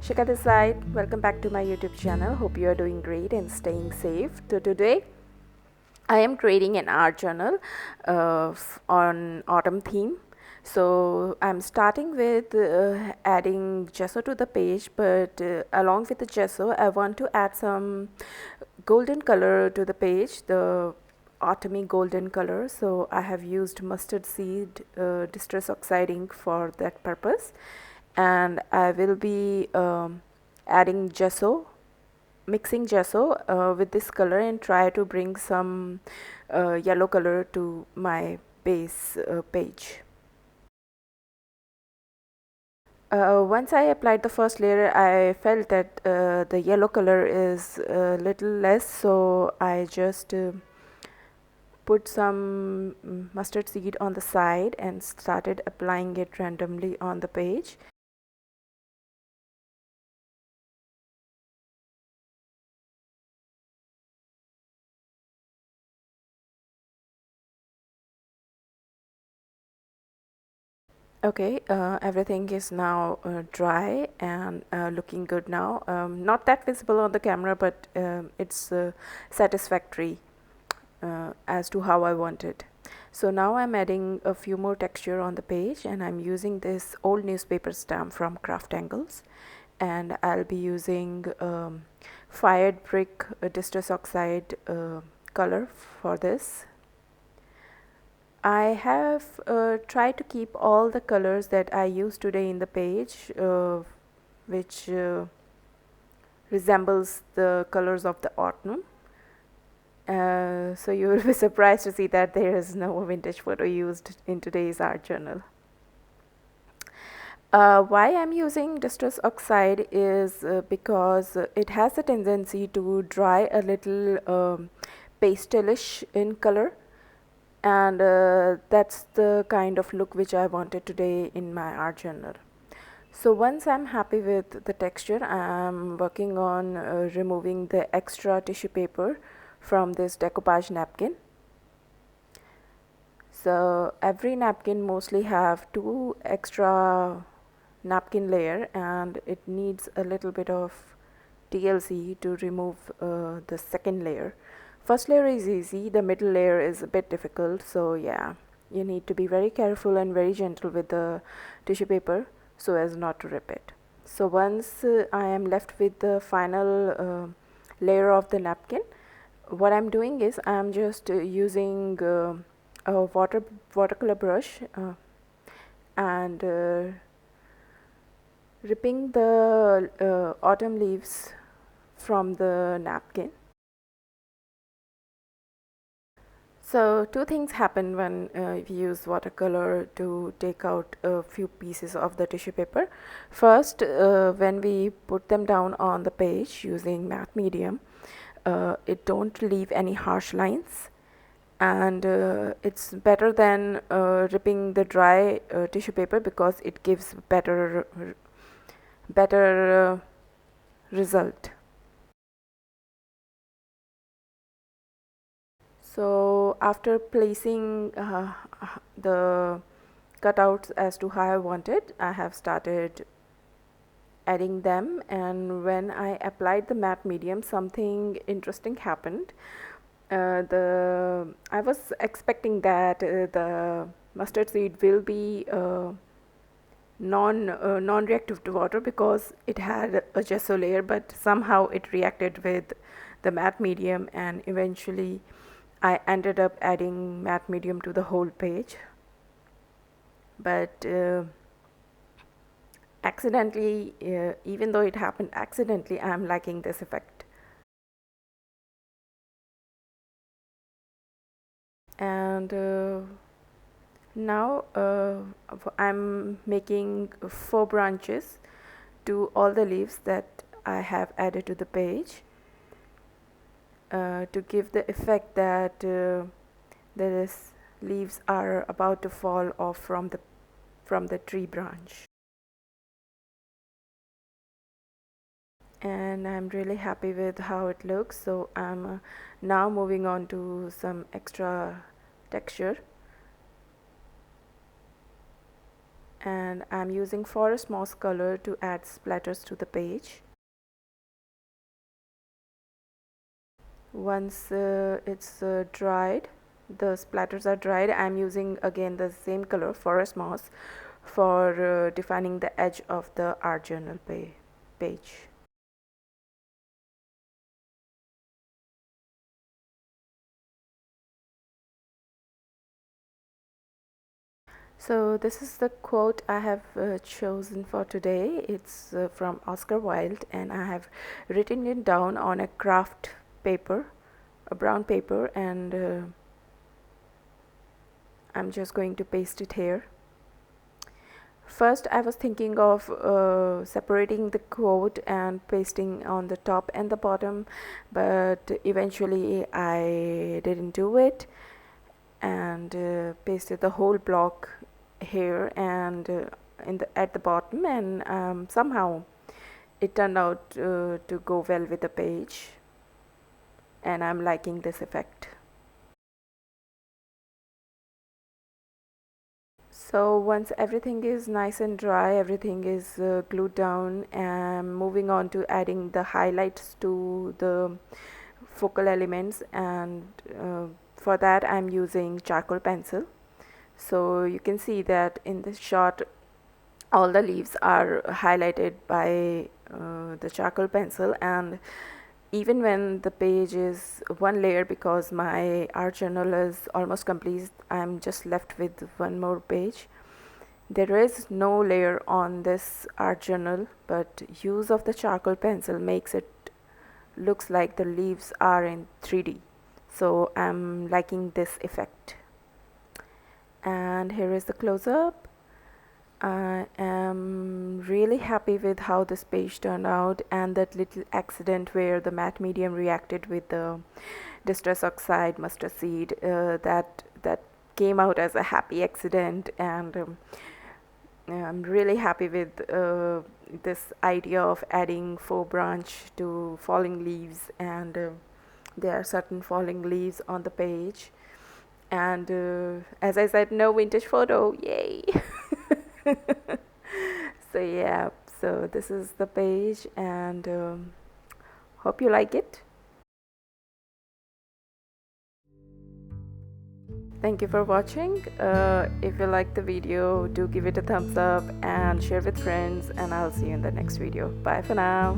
Shika this side. Welcome back to my YouTube channel. Hope you are doing great and staying safe. So today I am creating an art journal on autumn theme. So I'm starting with adding gesso to the page, but along with the gesso I want to add some golden color to the page, the autumny golden color. So I have used mustard seed distress oxide ink for that purpose, and I will be adding gesso, mixing gesso with this color, and try to bring some yellow color to my base page. Once I applied the first layer, I felt that the yellow color is a little less, so I just put some mustard seed on the side and started applying it randomly on the page. Okay, everything is now dry and looking good now. Not that visible on the camera, but it's satisfactory as to how I want it. So now I'm adding a few more texture on the page, and I'm using this old newspaper stamp from Craft Angles, and I'll be using fired brick distress oxide color for this. I have tried to keep all the colors that I used today in the page, which resembles the colors of the autumn. So you will be surprised to see that there is no vintage photo used in today's art journal. Why I'm using distress oxide is because it has a tendency to dry a little pastelish in color, and that's the kind of look which I wanted today in my art journal. So once I'm happy with the texture, I'm working on removing the extra tissue paper from this decoupage napkin. So every napkin mostly have two extra napkin layer, and it needs a little bit of TLC to remove the second layer. First layer is easy, the middle layer is a bit difficult, so yeah, you need to be very careful and very gentle with the tissue paper so as not to rip it. So once I am left with the final layer of the napkin, what I'm doing is I'm just using a watercolor brush and ripping the autumn leaves from the napkin. So two things happen when you use watercolor to take out a few pieces of the tissue paper. First, when we put them down on the page using matte medium, it don't leave any harsh lines, and it's better than ripping the dry tissue paper because it gives better result. So after placing the cutouts as to how I wanted, I have started adding them, and when I applied the matte medium, something interesting happened. I was expecting that the mustard seed will be non-reactive to water because it had a gesso layer, but somehow it reacted with the matte medium, and eventually I ended up adding matte medium to the whole page. But accidentally, even though it happened accidentally, I'm liking this effect. And now I'm making 4 branches to all the leaves that I have added to the page to give the effect that the leaves are about to fall off from the tree branch. And I'm really happy with how it looks, so I'm now moving on to some extra texture, and I'm using forest moss color to add splatters to the page. Once it's dried, the splatters are dried, I'm using again the same color, forest moss, for defining the edge of the art journal page. So this is the quote I have chosen for today. It's from Oscar Wilde, and I have written it down on a craft paper, a brown paper, and I'm just going to paste it here. First, I was thinking of separating the quote and pasting on the top and the bottom, but eventually I didn't do it, and pasted the whole block here and at the bottom, and somehow it turned out to go well with the page, and I'm liking this effect. So once everything is nice and dry, everything is glued down, and moving on to adding the highlights to the focal elements, and for that I'm using charcoal pencil. So you can see that in this shot all the leaves are highlighted by the charcoal pencil, and even when the page is one layer, because my art journal is almost complete, I'm just left with one more page. There is no layer on this art journal, but use of the charcoal pencil makes it looks like the leaves are in 3D. So I'm liking this effect. And here is the close-up. I am really happy with how this page turned out, and that little accident where the matte medium reacted with the distress oxide mustard seed, that came out as a happy accident, and I'm really happy with this idea of adding forebranch to falling leaves, and there are certain falling leaves on the page, and as I said, no vintage photo, yay. So yeah, so this is the page, and hope you like it. Thank you for watching. If you like the video, do give it a thumbs up and share with friends, and I'll see you in the next video. Bye for now.